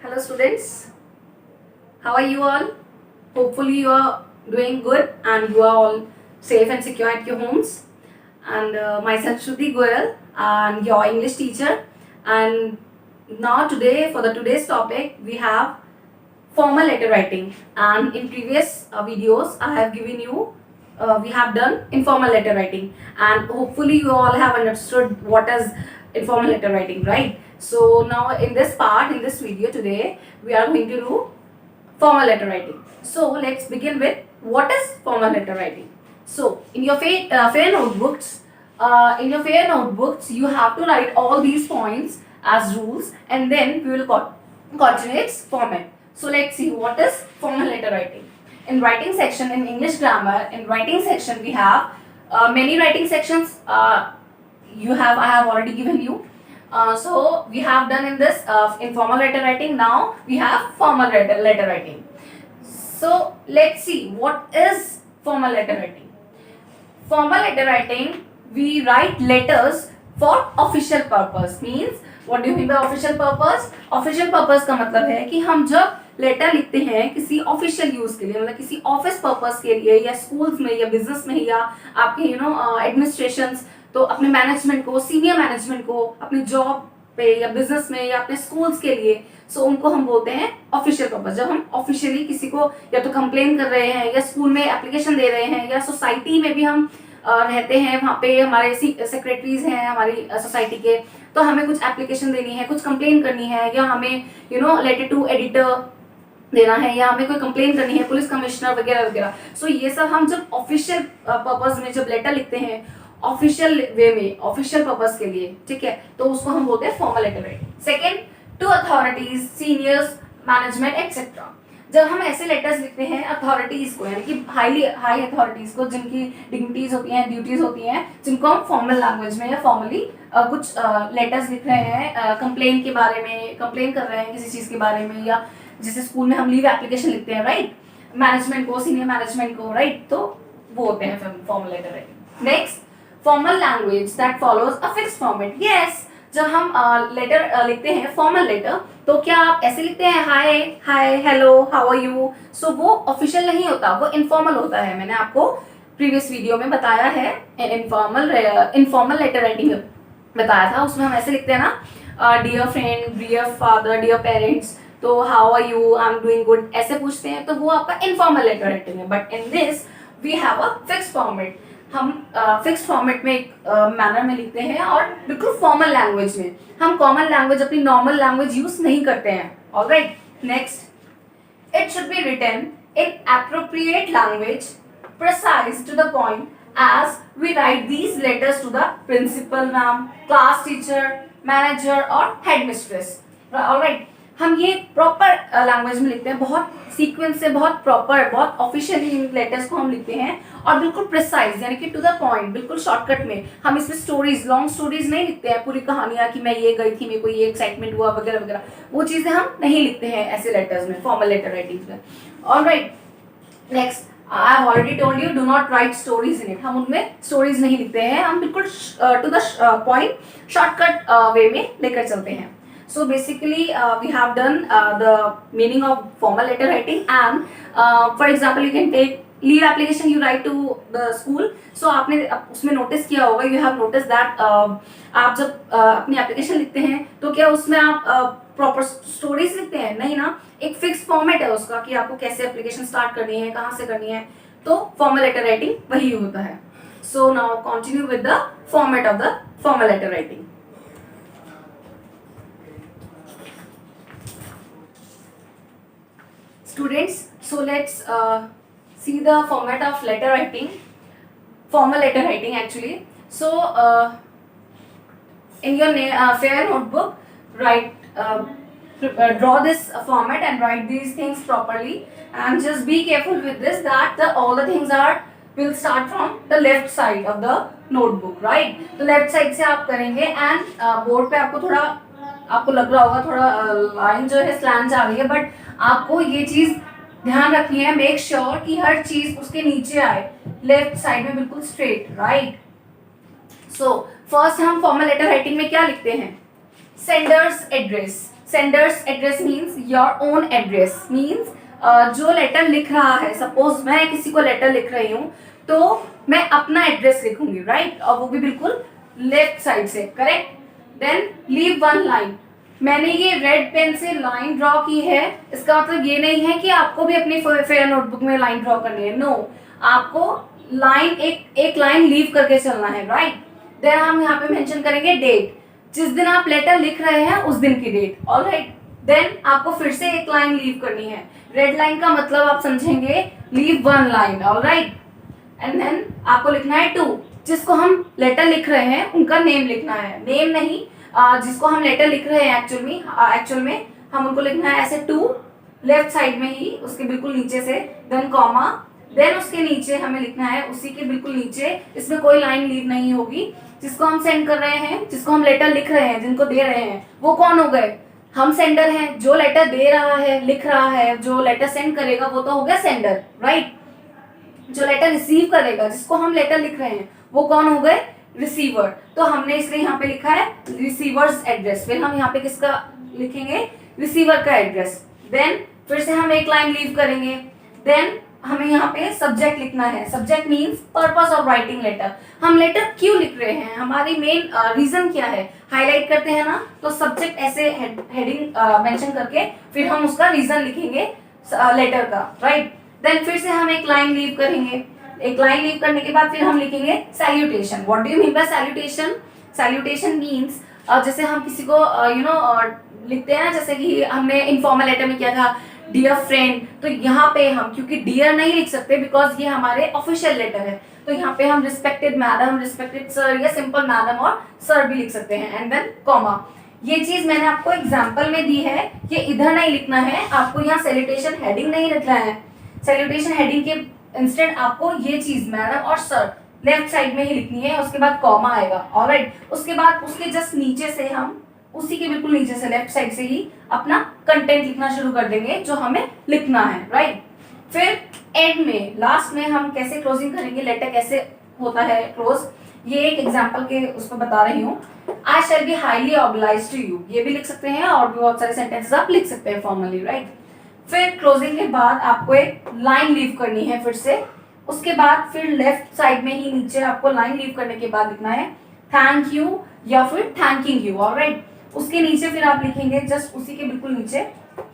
Hello students, how are you all? Hopefully you are doing good and you are all safe and secure at your homes. And myself Shruti Goyal and your English teacher. And now today for the today's topic we have formal letter writing. And in previous videos I have given you we have done informal letter writing, and hopefully you all have understood what is informal letter writing, right? So now in this part, in this video today, we are going to do formal letter writing. So let's begin with what is formal letter writing. So in your fair notebooks, you have to write all these points as rules, and then we will continue its format. So let's see what is formal letter writing. In writing section, in English grammar, in writing section we have many writing sections. I have already given you. So we have done in this informal letter writing. Now we have formal letter writing. So let's see what is formal letter writing. Formal letter writing, we write letters for official purpose. Means what do you mean by official purpose? Official purpose का मतलब है कि हम जब letter लिखते हैं किसी official use के लिए, मतलब किसी ऑफिस पर्पस के लिए, या स्कूल्स में या बिजनेस में या आपके एडमिनिस्ट्रेशंस, तो अपने मैनेजमेंट को, सीनियर मैनेजमेंट को अपनी जॉब पे या बिजनेस में या अपने स्कूल्स के लिए, सो उनको हम बोलते हैं ऑफिशियल पर्पस. जब हम ऑफिशियली किसी को या तो कंप्लेन कर रहे हैं या स्कूल में एप्लीकेशन दे रहे हैं या सोसाइटी में भी हम रहते हैं, वहाँ पे हमारे सेक्रेटरीज हैं हमारी सोसाइटी के, तो हमें कुछ एप्लीकेशन देनी है, कुछ कंप्लेन करनी है, या हमें लेटर टू एडिटर देना है, या हमें कोई कंप्लेन करनी है पुलिस कमिश्नर वगैरह वगैरह. सो ये सब हम जब ऑफिशियल पर्पस में जब लेटर लिखते हैं ऑफिशियल वे में, ऑफिशियल पर्पस के लिए, ठीक है, तो उसको हम बोलते हैं formal letter writing. Second, to authorities, seniors, management etcetera. जब हम ऐसे लेटर्स लिखते हैं अथॉरिटीज को, यानी कि हाई अथॉरिटीज को, जिनकी डिग्निटीज होती हैं, ड्यूटीज होती हैं, जिनको हम फॉर्मल लैंग्वेज में या फॉर्मली कुछ लेटर्स लिख रहे हैं, कंप्लेन के बारे में, कंप्लेन कर रहे हैं किसी चीज के बारे में, या जैसे स्कूल में हम लीव एप्लीकेशन लिखते हैं, राइट, मैनेजमेंट को, सीनियर मैनेजमेंट को, राइट, तो वो होते हैं formal letter writing. Next, formal language that follows a fixed format. Yes, जब हम लेटर लिखते हैं फॉर्मल लेटर, तो क्या आप ऐसे लिखते हैं hi hello how are you? So वो ऑफिशियल नहीं होता, वो इनफॉर्मल होता है. मैंने आपको प्रीवियस वीडियो में बताया है, इनफॉर्मल लेटर राइटिंग बताया था, उसमें हम ऐसे लिखते हैं ना, dear friend, dear father, dear parents, तो how are you, I am doing good, ऐसे पूछते हैं, तो वो आपका इनफॉर्मल लेटर राइटिंग है. But in this we have a fixed format. हम फिक्स फॉर्मेट में एक मैनर में लिखते हैं, और बिल्कुल फॉर्मल लैंग्वेज में. हम कॉमन लैंग्वेज, अपनी नॉर्मल लैंग्वेज यूज नहीं करते हैं. Alright, next, it should be written in appropriate language, precise to the point, as we write these letters to the principal ma'am, class teacher, manager और headmistress. Alright, हम ये proper language में लिखते हैं, बहुत सीक्वेंस से, बहुत प्रॉपर, बहुत ऑफिशियली इन लेटर्स को हम लिखते हैं, और बिल्कुल प्रिसाइज, यानी कि टू द पॉइंट, बिल्कुल शॉर्टकट में. हम इसमें स्टोरीज, लॉन्ग स्टोरीज नहीं लिखते हैं, पूरी कहानियां कि मैं ये गई थी, मेरे को ये एक्साइटमेंट हुआ वगैरह वगैरह, वो चीजें हम नहीं लिखते हैं ऐसे लेटर्स में, फॉर्मल लेटर राइटिंग में. Alright, next, I have already told you do not write stories in it. हम उनमें स्टोरीज नहीं लिखते हैं, हम बिल्कुल to the point, shortcut way में लेकर चलते हैं. So basically we have done the meaning of formal letter writing, and for example you can take leave application you write to the school. So आपने उसमें नोटिस किया होगा, you have noticed that आप जब अपनी एप्लीकेशन लिखते हैं तो क्या उसमें आप प्रॉपर स्टोरीज लिखते हैं? नहीं ना, एक फिक्स फॉर्मेट है उसका कि आपको कैसे एप्लीकेशन स्टार्ट करनी है, कहाँ से करनी है, तो फॉर्मल लेटर राइटिंग वही होता है. So now continue with the format of the formal letter writing. Students, so let's see the format of letter writing, formal letter writing actually. So in your fair notebook, write, draw this format and write these things properly, and just be careful with this that all the things will start from the left side of the notebook, right? तो left side से आप करेंगे, and board पे आपको थोड़ा, आपको लग रहा होगा थोड़ा लाइन जो है स्लैंट आ रही है, बट आपको ये चीज ध्यान रखनी है, मेक श्योर कि हर चीज उसके नीचे आए, लेफ्ट साइड में बिल्कुल स्ट्रेट, राइट. सो फर्स्ट हम फॉर्मल लेटर राइटिंग में क्या लिखते हैं? Sender's address. Sender's address means your own address, means जो लेटर लिख रहा है, सपोज मैं किसी को लेटर लिख रही हूँ तो मैं अपना एड्रेस लिखूंगी, राइट, और वो भी बिल्कुल लेफ्ट साइड से, correct. Then leave one line, मैंने ये रेड पेन से लाइन ड्रॉ की है, इसका मतलब ये नहीं है कि आपको भी अपनी फेयर नोटबुक में लाइन ड्रॉ करनी है, नो, आपको लाइन एक लाइन लीव करके चलना है, राइट। देन हम यहाँ पे मेंशन करेंगे डेट, जिस दिन आप लेटर लिख रहे हैं उस दिन की डेट, ऑलराइट। देन आपको फिर से एक लाइन लीव करनी है, रेड लाइन का मतलब आप समझेंगे leave one line, alright. And then आपको लिखना है टू, जिसको हम लेटर लिख रहे हैं उनका नेम लिखना है, नेम नहीं, जिसको हम लेटर लिख रहे हैं एक्चुअल में हम उनको लिखना है ऐसे टू, लेफ्ट साइड में ही उसके बिल्कुल नीचे से, देन कॉमा, देन उसके नीचे हमें लिखना है उसी के बिल्कुल नीचे, इसमें कोई लाइन लीव नहीं होगी, जिसको हम सेंड कर रहे हैं, जिसको हम लेटर लिख रहे हैं, जिनको दे रहे हैं, वो कौन हो गए, हम सेंडर हैं। जो लेटर दे रहा है, लिख रहा है, जो लेटर सेंड करेगा वो तो हो गया सेंडर, राइट। जो लेटर रिसीव करेगा, जिसको हम लेटर लिख रहे हैं, वो कौन हो गए, रिसीवर। तो हमने इसलिए यहाँ पे लिखा है रिसीवर्स एड्रेस, फिर हम यहाँ पे किसका लिखेंगे, रिसीवर का एड्रेस। देन फिर से हम एक लाइन लीव करेंगे, देन हमें यहाँ पे सब्जेक्ट लिखना है, subject means purpose of writing letter, हम लेटर क्यों लिख रहे हैं, हमारी मेन रीजन क्या है, हाईलाइट करते हैं ना, तो सब्जेक्ट ऐसे हेडिंग मेंशन करके फिर हम उसका रीजन लिखेंगे लेटर का, राइट। देन फिर से हम एक लाइन लीव करेंगे, एक लाइन लीव करने के बाद फिर हम लिखेंगे salutation. What do you mean by salutation, salutation means जैसे हम किसी को लिखते हैं ना, जैसे कि हमने इनफॉर्मल लेटर में किया था डियर फ्रेंड, तो यहाँ पे हम क्योंकि डियर नहीं लिख सकते बिकॉज ये हमारे ऑफिशियल लेटर है, तो यहाँ पे हम रिस्पेक्टेड मैडम, रिस्पेक्टेड सर या सिंपल मैडम और सर भी लिख सकते हैं, एंड देन कॉमा। ये चीज मैंने आपको एग्जाम्पल में दी है, ये इधर नहीं लिखना है, आपको यहाँ सैल्यूटेशन हेडिंग नहीं लिखना है, सैल्यूटेशन हेडिंग के इंस्टेड आपको ये चीज मैडम और सर लेफ्ट साइड में ही लिखनी है, उसके बाद कॉमा आएगा, ऑलराइट। उसके बाद उसके जस्ट नीचे से हम उसी के बिल्कुल नीचे से लेफ्ट साइड से ही अपना कंटेंट लिखना शुरू कर देंगे जो हमें लिखना है, राइट। फिर एंड में, लास्ट में हम कैसे क्लोजिंग करेंगे, लेटर कैसे होता है क्लोज, ये एक एग्जांपल के उस पर बता रही हूँ। I shall be highly obliged to you, ये भी लिख सकते हैं और भी बहुत सारे सेंटेंसेस आप लिख सकते हैं फॉर्मली, राइट। फिर क्लोजिंग के बाद आपको एक लाइन लीव करनी है फिर से, उसके बाद फिर लेफ्ट साइड में ही नीचे आपको लाइन लीव करने के बाद लिखना है थैंक यू या फिर थैंकिंग यू, ऑलराइट। उसके नीचे फिर आप लिखेंगे जस्ट उसी के बिल्कुल नीचे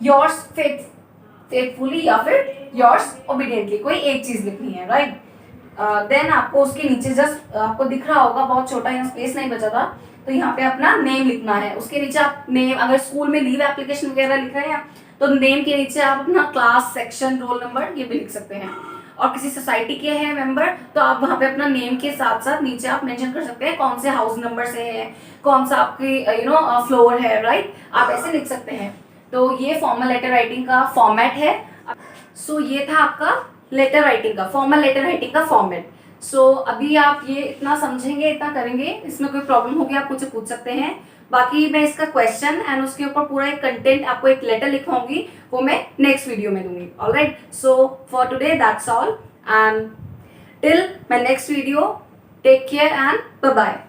योर्स फेथफुली या फिर योर्स ओबीडियंटली, कोई एक चीज लिखनी है, राइट। देन आपको उसके नीचे जस्ट आपको दिख रहा होगा बहुत छोटा, यहाँ स्पेस नहीं बचा था, तो यहाँ पे अपना नेम लिखना है, उसके नीचे आप नेम, अगर स्कूल में लीव एप्लीकेशन वगैरह लिख रहे हैं तो नेम के नीचे आप अपना क्लास, सेक्शन, रोल नंबर ये भी लिख सकते हैं। और किसी सोसाइटी के हैं मेंबर तो आप वहाँ पे अपना नेम के साथ साथ नीचे आप मेंशन कर सकते हैं कौन से हाउस नंबर से है, कौन सा आपकी फ्लोर है, राइट, आप ऐसे लिख सकते हैं। तो ये फॉर्मल लेटर राइटिंग का फॉर्मेट है। सो ये था आपका लेटर राइटिंग का, फॉर्मल लेटर राइटिंग का फॉर्मेट। सो अभी आप ये इतना समझेंगे, इतना करेंगे, इसमें कोई प्रॉब्लम होगी आप मुझसे पूछ सकते हैं। बाकी मैं इसका क्वेश्चन एंड उसके ऊपर पूरा एक कंटेंट आपको एक लेटर लिखवाऊंगी, वो मैं नेक्स्ट वीडियो में दूंगी, alright. So for today that's all and till my next video, take care and bye bye.